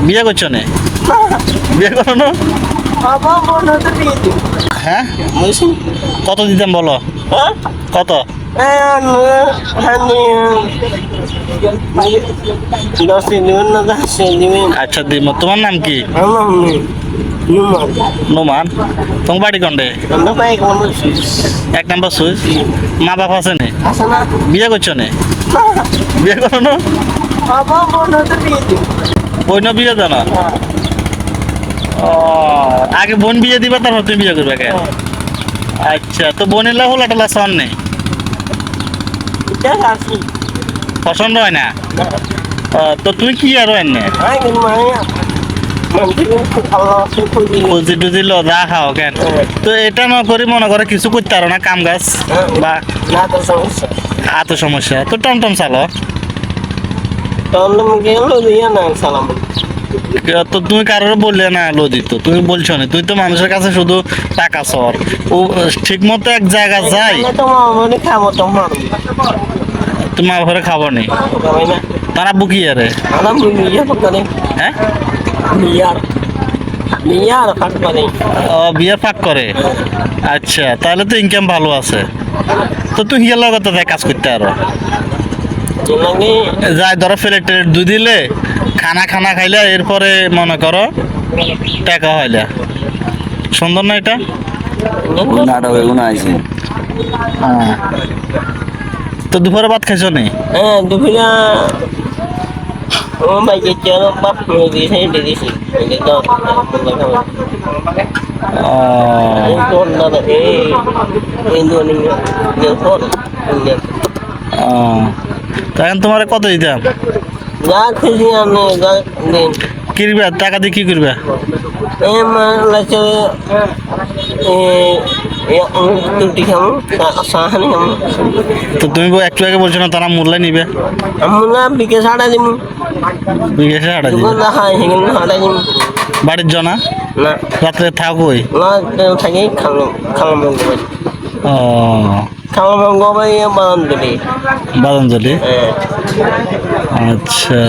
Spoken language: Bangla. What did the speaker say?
বিয়ে করছো না? বিয়ে করো না? হ্যাঁ, কত দিতাম বলো? কত? আচ্ছা দিব। তোমার নাম কি? নোমান। তোমার বাড়ি কন্ডে? 1 নম্বর সুইচ। মা বাবা আছে না? বিয়ে করছো না? বিয়ে করো না? বোন বিয়ে দাও না? ও, আগে বোন বিয়ে দিবা তারপর তুমি বিয়ে করবে কেন? আচ্ছা, তো বোনের হোলা টোলা সন নেই? পছন্দ হয় না? তো তুমি কি আর এনে পুজি টুজি লজা খাও কেন? তো এটা না করি মনে করে কিছু করতে পারো না, কাম গাছ বা এত সমস্যা? তো টমটম চালো। তো তুমি কারোর বললে না লো দিত, তুমি বলছো না, তুই তো মানুষের কাছে শুধু টাকা সর। ও ঠিক মতো এক জায়গা যাই, তোমার ঘরে খাবো নি তারা বুকি আরে? হ্যাঁ, ও বিয়ে ফাঁক করে। আচ্ছা, তাহলে তো ইনকাম ভালো আছে। তো তুই হিয়ার লগত কাজ করতে আরো যাই, ধরো প্লেট টেলেট দুই দিলে খানা খানা খাইলে এরপরে মনে করো টাকা হইলে সুন্দর না এটা? হ্যাঁ। তো দুপুরে ভাত খাইছো নি? তখন তোমার কত দিতাম? কি করবে টাকা দিয়ে? কি করবে? তো তুমি একটু আগে বলছো না তারা মূল্য নিবে? বিকেশে হাঁটা দিবি? বাড়ির জনা রাত্রে থাকোই? ও, বাদামজলি। আচ্ছা।